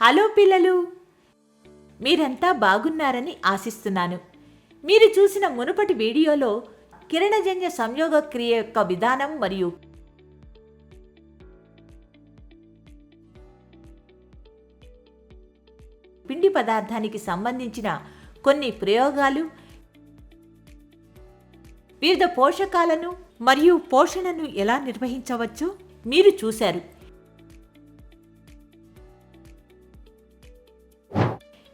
Hello పిల్లలు, మీరంతా బాగున్నారని ఆశిస్తున్నాను. మీరు చూసిన మునుపటి వీడియోలో కిరణజన్య సంయోగ క్రియ యొక్క విధానం మరియు పిండి పదార్థానికి సంబంధించిన కొన్ని ప్రయోగాలు, వివిధ పోషకాలను మరియు పోషణను ఎలా నిర్వహించవచ్చో మీరు చూశారు.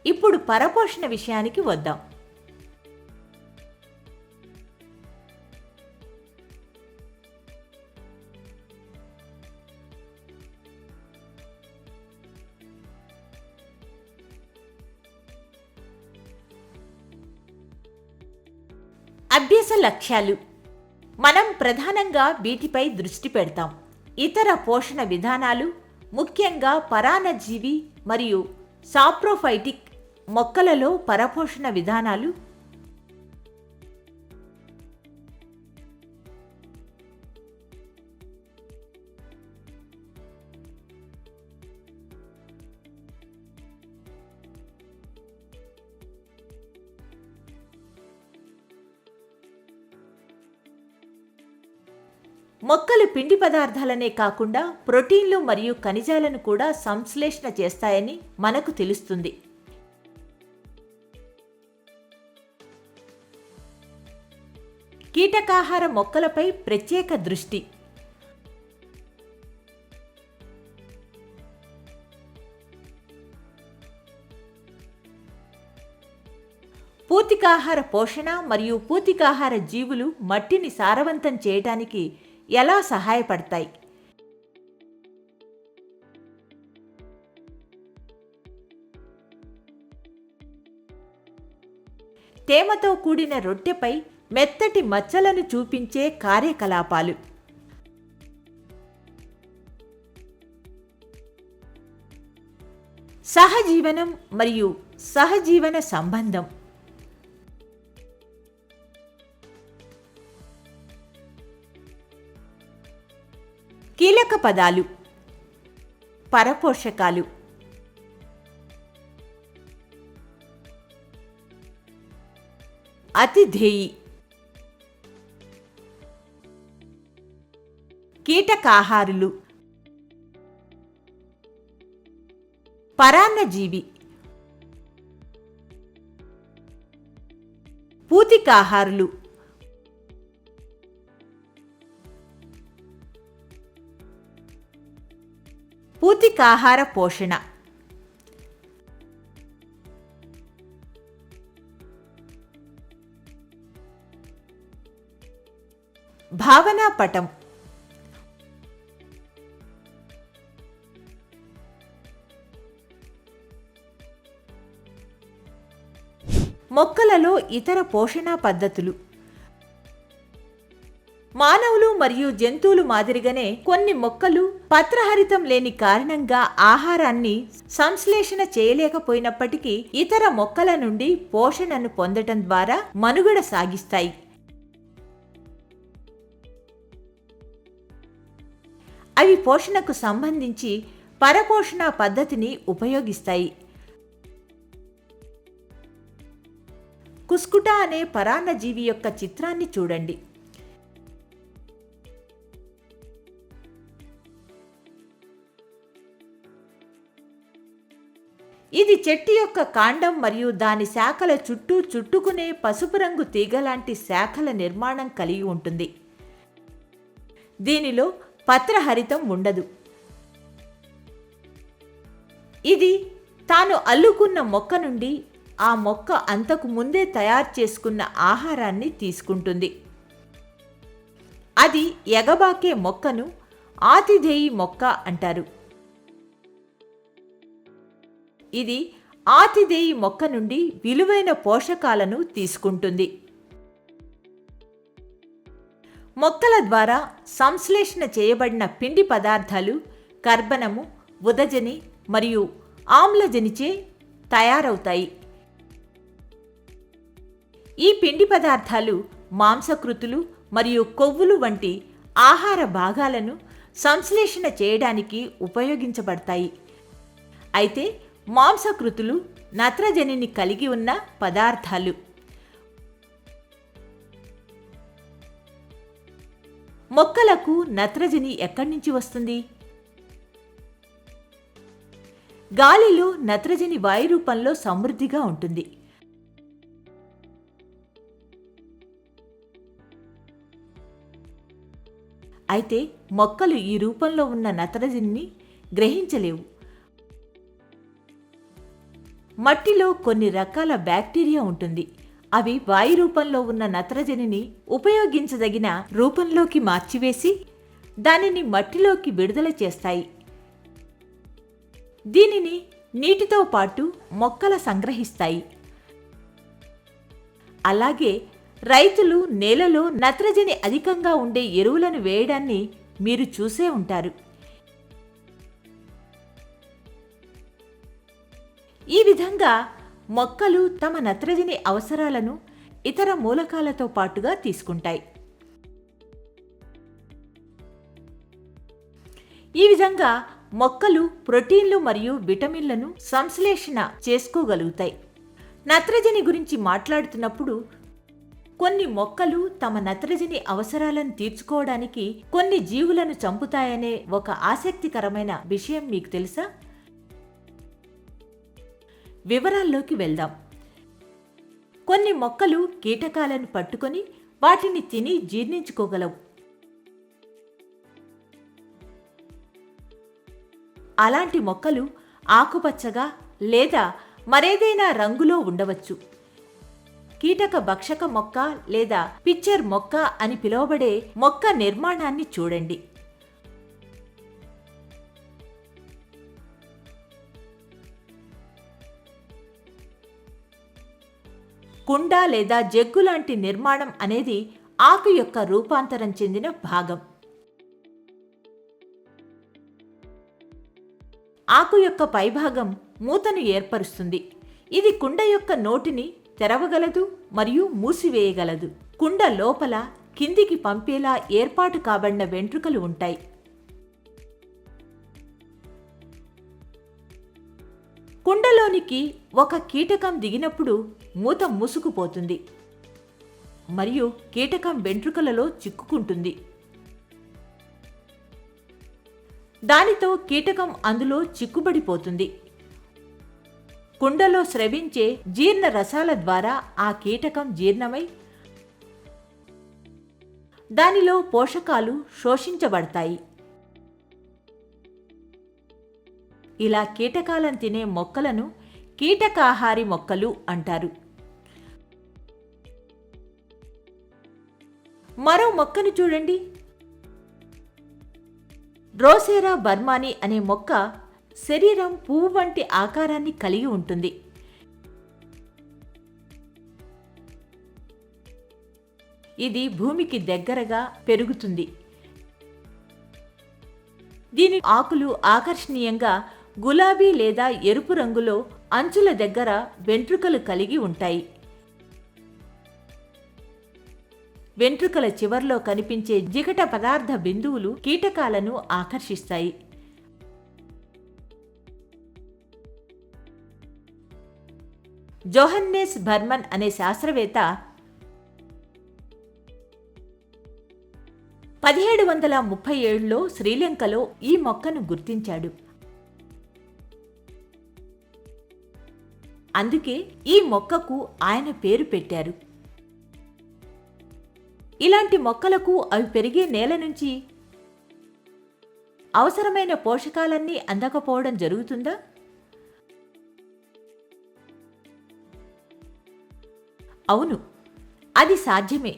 ఇప్పుడు పరపోషణ విషయానికి వద్దాం. అభ్యాస లక్ష్యాలు. మనం ప్రధానంగా వీటిపై దృష్టి పెడతాం. ఇతర పోషణ విధానాలు, ముఖ్యంగా పరాన్నజీవి మరియు సాప్రోఫైటిక్ మొక్కలలో పరపోషణ విధానాలు, మొక్కలు పిండి పదార్థాలనే కాకుండా ప్రోటీన్లు మరియు ఖనిజాలను కూడా సంశ్లేషణ చేస్తాయని మనకు తెలుస్తుంది. కీటకాహార మొక్కలపై ప్రత్యేక దృష్టి. పూతికాహార పోషణ మరియు పూతికాహార జీవులు మట్టిని సారవంతం చేయడానికి ఎలా సహాయపడతాయి? తేమతో కూడిన రొట్టెపై మెత్తటి మచ్చలను చూపించే కార్యకలాపాలు. సహజీవనం మరియు సహజీవన సంబంధం. కీలక పదాలు: పరపోషకాలు, అతిధేయి, కీటకాహారులు, పరాన్నజీవి, పూతికాహారులు, పూతికాహార పోషణ. భావనా పటం. మొక్కలలో ఇతర పోషణ పద్ధతులు. మానవులు మరియు జంతువులు మాదిరిగానే కొన్ని మొక్కలు పత్రహరితం లేని కారణంగా ఆహారాన్ని సంశ్లేషణ చేయలేకపోయినప్పటికీ ఇతర మొక్కల నుండి పోషణను పొందటం ద్వారా మనుగడ సాగిస్తాయి. అవి పోషణకు సంబంధించి పరపోషణ పద్ధతిని ఉపయోగిస్తాయి. కుస్కుటా అనే పరాన్నజీవి యొక్క చిత్రాన్ని చూడండి. ఇది చెట్టు యొక్క కాండం మరియు దాని శాఖల చుట్టూ చుట్టుకునే పసుపు రంగు తీగలాంటి శాఖల నిర్మాణం కలిగి ఉంటుంది. దీనిలో పత్రహరితం ఉండదు. ఇది తాను అల్లుకున్న మొక్క నుండి ఆ మొక్క అంతకు ముందే తయారు చేసుకున్న ఆహారాన్ని తీసుకుంటుంది. అది ఎగబాకే మొక్కను ఆతిథేయి మొక్క అంటారు. ఇది ఆతిథేయి మొక్క నుండి విలువైన పోషకాలను తీసుకుంటుంది. మొక్కల ద్వారా సంశ్లేషణ చేయబడిన పిండి పదార్థాలు కర్బనము, ఉదజని మరియు ఆమ్లజనిచే తయారవుతాయి. ఈ పిండి పదార్థాలు మాంసకృతులు మరియు కొవ్వులు వంటి ఆహార భాగాలను సంశ్లేషణ చేయడానికి ఉపయోగించబడతాయి. అయితే మాంసకృతులు నత్రజనిని కలిగి ఉన్న పదార్థాలు. మొక్కలకు నత్రజని ఎక్కడి నుంచి వస్తుంది? గాలిలో నత్రజని వాయు రూపంలో సమృద్ధిగా ఉంటుంది. అయితే మొక్కలు ఈ రూపంలో ఉన్న నత్రజనిని గ్రహించలేవు. మట్టిలో కొన్ని రకాల బ్యాక్టీరియా ఉంటుంది. అవి వాయు రూపంలో ఉన్న నత్రజనిని ఉపయోగించదగిన రూపంలోకి మార్చివేసి దానిని మట్టిలోకి విడుదల చేస్తాయి. దీనిని నీటితో పాటు మొక్కలు సంగ్రహిస్తాయి. అలాగే రైతులు నేలలో నత్రజని అధికంగా ఉండే ఎరువులను వేయడాన్ని మీరు చూసే ఉంటారు. ఈ విధంగా మొక్కలు తమ నత్రజని అవసరాలను ఇతర మూలకాలతో పాటుగా తీసుకుంటాయి. ఈ విధంగా మొక్కలు ప్రోటీన్లు మరియు విటమిన్లను సంశ్లేషణ చేసుకోగలుగుతాయి. నత్రజని గురించి మాట్లాడుతున్నప్పుడు కొన్ని మొక్కలు తమ నత్రజని అవసరాలను తీర్చుకోవడానికి కొన్ని జీవులను చంపుతాయనే ఒక ఆసక్తికరమైన విషయం మీకు తెలుసా? వివరాల్లోకి వెళ్దాం. కొన్ని మొక్కలు కీటకాలను పట్టుకొని వాటిని తిని జీర్ణించుకోగలవు. అలాంటి మొక్కలు ఆకుపచ్చగా లేదా మరేదైనా రంగులో ఉండవచ్చు. కీటక భక్షక మొక్క లేదా పిచ్చర్ మొక్క అని పిలువబడే మొక్క నిర్మాణాన్ని చూడండి. కుండ లేదా జగ్గు లాంటి నిర్మాణం అనేది ఆకు యొక్క రూపాంతరం చెందిన భాగం. ఆకు యొక్క పైభాగం మూతను ఏర్పరుస్తుంది. ఇది కుండ యొక్క నోటిని తెరవగలదు మరియు మూసివేయగలదు. కుండ లోపల కిందికి పంపేలా ఏర్పాటు కాబడిన వెంట్రుకలు ఉంటాయి. కుండలోనికి ఒక కీటకం దిగినప్పుడు మూత మూసుకుపోతుంది మరియు కీటకం వెంట్రుకలలో చిక్కుకుంటుంది. దానితో కీటకం అందులో చిక్కుబడిపోతుంది. కుండలో స్రవించే జీర్ణ రసాల ద్వారా ఆ కీటకం జీర్ణమై దానిలో పోషకాలు శోషించబడతాయి. ఇలా కీటకాలను తినే మొక్కలను కీటకాహారి మొక్కలు అంటారు. మరో మొక్కను చూడండి. డ్రోసేరా బర్మాని అనే మొక్క శరీరం పువ్వు వంటి ఆకారాన్ని కలిగి ఉంటుంది. ఇది భూమికి దగ్గరగా పెరుగుతుంది. దీని ఆకులు ఆకర్షణీయంగా గులాబీ లేదా ఎరుపు రంగులో అంచుల దగ్గర వెంట్రుకలు కలిగి ఉంటాయి. వెంట్రుకల చివర్లో కనిపించే జిగట పదార్థ బిందువులు కీటకాలను ఆకర్షిస్తాయి. జోహన్నెస్ బర్మన్ అనే శాస్త్రవేత్త 1737లో శ్రీలంకలో ఈ మొక్కను గుర్తించాడు. అందుకే ఈ మొక్కకు ఆయన పేరు పెట్టారు. ఇలాంటి మొక్కలకు అవి పెరిగే నేల నుంచి అవసరమైన పోషకాలన్నీ అందకపోవడం జరుగుతుందా? అవును, అది సాధ్యమే.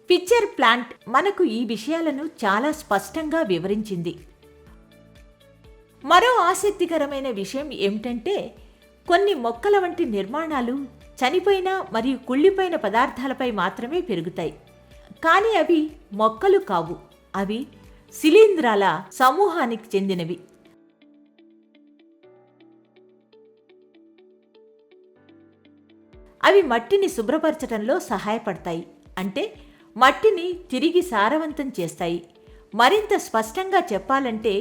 పిచ్చర్ ప్లాంట్ మనకు ఈ విషయాలను చాలా స్పష్టంగా వివరించింది. మరో ఆసక్తికరమైన విషయం ఏమిటంటే, కొన్ని మొక్కల వంటి నిర్మాణాలు చనిపోయిన మరియు కుళ్ళిపోయిన పదార్థాలపై మాత్రమే పెరుగుతాయి. కానీ అవి మొక్కలు కావు, అవి శిలీంధ్రాల సమూహానికి చెందినవి. అవి మట్టిని శుభ్రపరచడంలో సహాయపడతాయి, అంటే మట్టిని తిరిగి సారవంతం చేస్తాయి. మరింత స్పష్టంగా చెప్పాలంటే,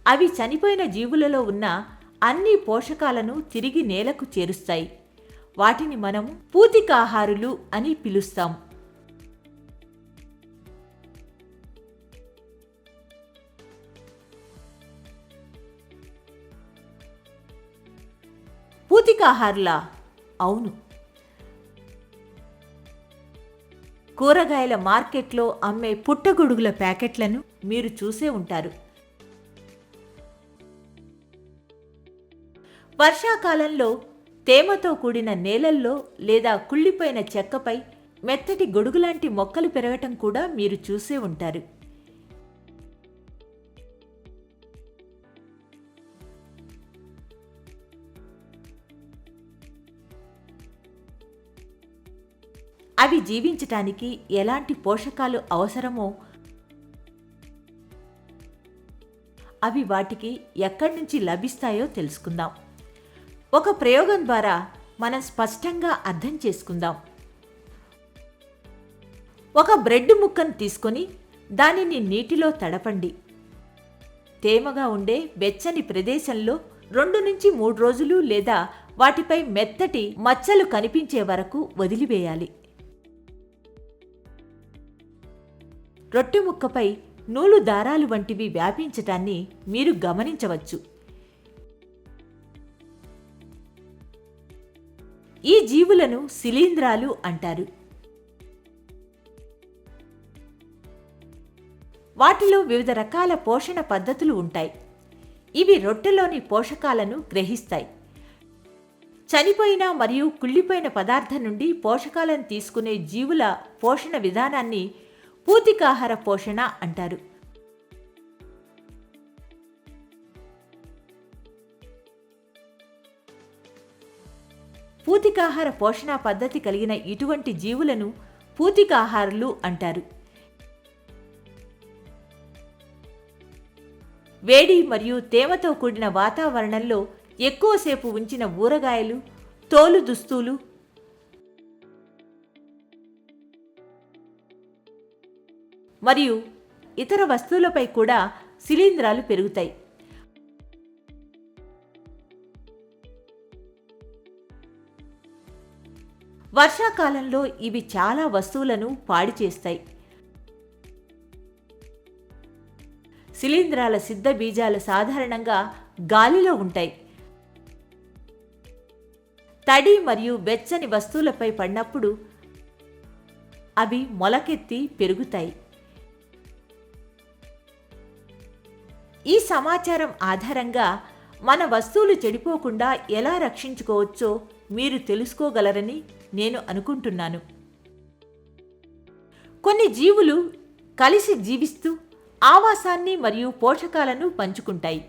అవి చనిపోయిన జీవులలో ఉన్న అన్ని పోషకాలను తిరిగి నేలకు చేరుస్తాయి. వాటిని మనం పూతికాహారులు అని పిలుస్తాం. పూతికాహారులా? అవును. కూరగాయల మార్కెట్లో అమ్మే పుట్టగొడుగుల ప్యాకెట్లను మీరు చూసే ఉంటారు. వర్షాకాలంలో తేమతో కూడిన నేలల్లో లేదా కుళ్ళిపోయిన చెక్కపై మెత్తటి గొడుగులాంటి మొక్కలు పెరగటం కూడా మీరు చూసే ఉంటారు. అవి జీవించటానికి ఎలాంటి పోషకాలు అవసరమో అవి వాటికి ఎక్కడి నుంచి లభిస్తాయో తెలుసుకుందాం. ఒక ప్రయోగం ద్వారా మనం స్పష్టంగా అర్థం చేసుకుందాం. ఒక బ్రెడ్ ముక్కను తీసుకొని దానిని నీటిలో తడపండి. తేమగా ఉండే వెచ్చని ప్రదేశంలో 2 నుంచి 3 రోజులు లేదా వాటిపై మెత్తటి మచ్చలు కనిపించే వరకు వదిలివేయాలి. రొట్టె ముక్కపై నూలు దారాలు వంటివి వ్యాపించటాన్ని మీరు గమనించవచ్చు. ఈ జీవులను శిలీంధ్రాలు అంటారు. వాటిలో వివిధ రకాల పోషణ పద్ధతులు ఉంటాయి. ఇవి రొట్టెలోని పోషకాలను గ్రహిస్తాయి. చనిపోయిన మరియు కుళ్ళిపోయిన పదార్థం నుండి పోషకాలను తీసుకునే జీవుల పోషణ విధానాన్ని పూతికాహార పోషణ అంటారు. పూతికాహార పోషణ పద్ధతి కలిగిన ఇటువంటి జీవులను పూతికాహారులు అంటారు. వేడి మరియు తేమతో కూడిన వాతావరణంలో ఎక్కువసేపు ఉంచిన ఊరగాయలు, తోలు దుస్తులు, మరియు ఇతర వస్తువులపై కూడా శిలీంధ్రాలు పెరుగుతాయి. వర్షాకాలంలో ఇవి చాలా వస్తువులను పాడు చేస్తాయి. శిలీంధ్రాల సిద్ధ బీజాలు సాధారణంగా గాలిలో ఉంటాయి. తడి మరియు వెచ్చని వస్తువులపై పడినప్పుడు అవి మొలకెత్తి పెరుగుతాయి. ఈ సమాచారం ఆధారంగా మన వస్తువులు చెడిపోకుండా ఎలా రక్షించుకోవచ్చో మీరు తెలుసుకోగలరని నేను అనుకుంటున్నాను. కొన్ని జీవులు కలిసి జీవిస్తూ ఆవాసాన్ని మరియు పోషకాలను పంచుకుంటాయి.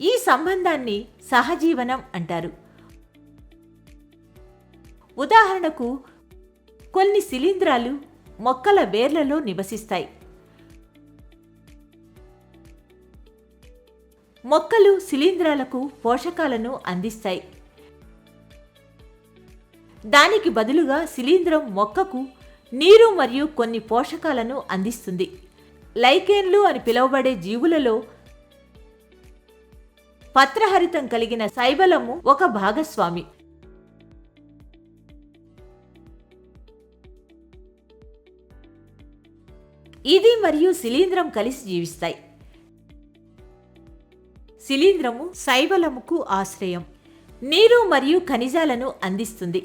ఈ సంబంధాన్ని సహజీవనం అంటారు. ఉదాహరణకు, కొన్ని శిలీంధ్రాలు మొక్కల వేర్లలో నివసిస్తాయి. మొక్కలు శిలీంధ్రాలకు పోషకాలను అందిస్తాయి. దానికి బదులుగా శిలీంధ్రం మొక్కకు నీరు మరియు కొన్ని పోషకాలను అందిస్తుంది. లైకెన్లు అని పిలువబడే జీవులలో పత్రహరితం కలిగిన శైవలము ఒక భాగస్వామి. ఇది మరియు శిలీంధ్రం కలిసి జీవిస్తాయి. శిలీంధ్రము శైవలముకు ఆశ్రయం, నీరు మరియు ఖనిజాలను అందిస్తుంది.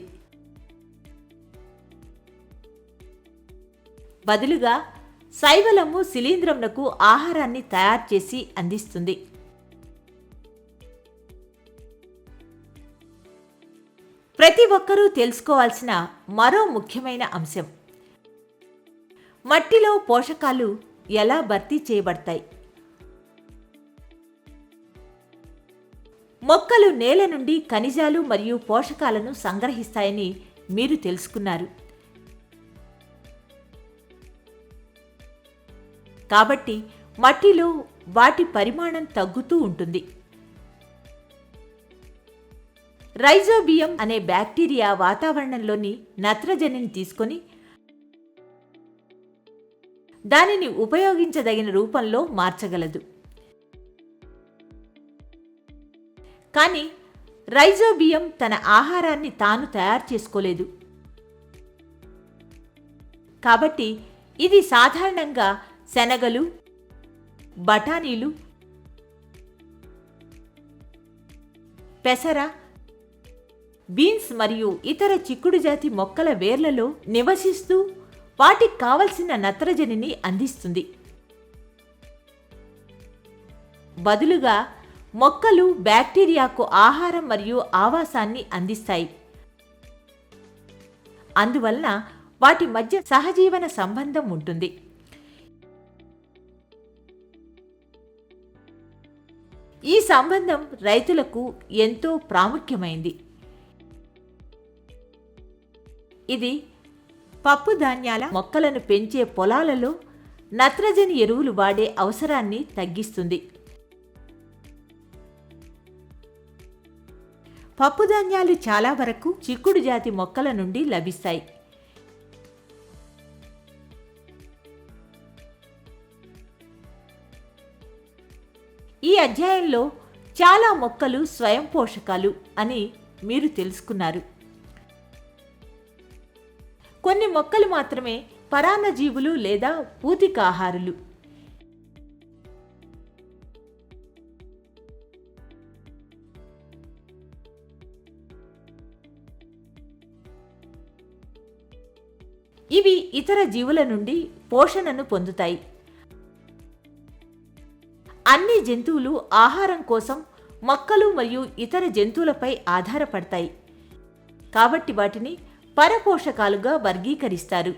బదులుగా శైవలము శిలీంధ్రంనకు ఆహారాన్ని తయారు చేసి అందిస్తుంది. ప్రతి ఒక్కరూ తెలుసుకోవాల్సిన మరో ముఖ్యమైన అంశం, మట్టిలో పోషకాలు ఎలా భర్తీ చేయబడతాయి. మొక్కలు నేల నుండి ఖనిజాలు మరియు పోషకాలను సంగ్రహిస్తాయని మీరు తెలుసుకున్నారు. కాబట్టి మట్టిలో వాటి పరిమాణం తగ్గుతూ ఉంటుంది. రైజోబియం అనే బ్యాక్టీరియా వాతావరణంలోని నత్రజనిని తీసుకొని దానిని ఉపయోగించదగిన రూపంలో మార్చగలదు. కానీ రైజోబియం తన ఆహారాన్ని తాను తయారు చేసుకోలేదు. కాబట్టి ఇది సాధారణంగా శనగలు, బఠానీలు, పెసర, బీన్స్ మరియు ఇతర చిక్కుడు జాతి మొక్కల వేర్లలో నివసిస్తూ వాటికి కావలసిన నత్రజనిని అందిస్తుంది. బదులుగా మొక్కలు బ్యాక్టీరియాకు ఆహారం మరియు ఆవాసాన్ని అందిస్తాయి. అందువలన వాటి మధ్య సహజీవన సంబంధం ఉంటుంది. ఈ సంబంధం రైతులకు ఎంతో ప్రాముఖ్యమైంది. ఇది పప్పు ధాన్యాల మొక్కలను పెంచే పొలాలలో నత్రజని ఎరువులు వాడే అవసరాన్ని తగ్గిస్తుంది. పప్పుధాన్యాలు చాలా వరకు చిక్కుడు జాతి మొక్కల నుండి లభిస్తాయి. ఈ అధ్యాయంలో చాలా మొక్కలు స్వయం పోషకాలు అని మీరు తెలుసుకున్నారు. కొన్ని మొక్కలు మాత్రమే పరాన్నజీవులు లేదా పూతికాహారులు. ఇవి ఇతర జీవుల నుండి పోషణను పొందుతాయి. అన్ని జంతువులు ఆహారం కోసం మొక్కలు మరియు ఇతర జంతువులపై ఆధారపడతాయి. కాబట్టి వాటిని పరపోషకాలుగా వర్గీకరిస్తారు.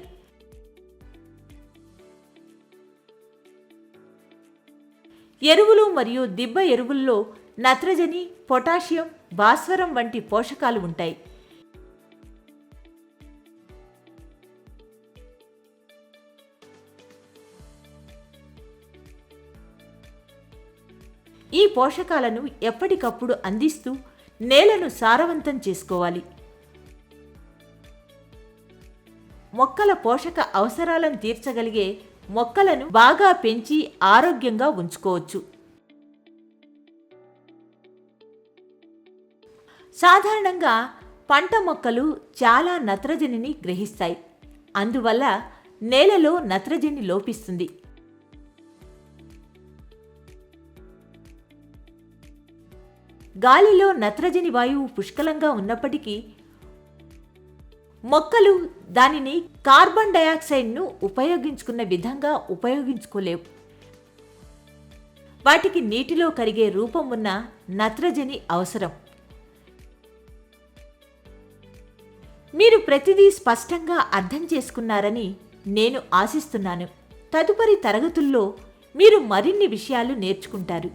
ఎరువులు మరియు దిబ్బ ఎరువుల్లో నత్రజని, పొటాషియం, భాస్వరం వంటి పోషకాలు ఉంటాయి. ఈ పోషకాలను ఎప్పటికప్పుడు అందిస్తూ నేలను సారవంతం చేసుకోవాలి. మొక్కల పోషక అవసరాలను తీర్చగలిగే మొక్కలను బాగా పెంచి ఆరోగ్యంగా ఉంచుకోవచ్చు. సాధారణంగా పంట మొక్కలు చాలా నత్రజనిని గ్రహిస్తాయి. అందువల్ల నేలలో నత్రజని లోపిస్తుంది. గాలిలో నత్రజని వాయువు పుష్కలంగా ఉన్నప్పటికీ మొక్కలు దానిని కార్బన్ డయాక్సైడ్ను ఉపయోగించుకున్న విధంగా ఉపయోగించుకోలేవు. వాటికి నీటిలో కరిగే రూపం ఉన్న నత్రజని అవసరం. మీరు ప్రతిదీ స్పష్టంగా అర్థం చేసుకున్నారని నేను ఆశిస్తున్నాను. తదుపరి తరగతుల్లో మీరు మరిన్ని విషయాలు నేర్చుకుంటారు.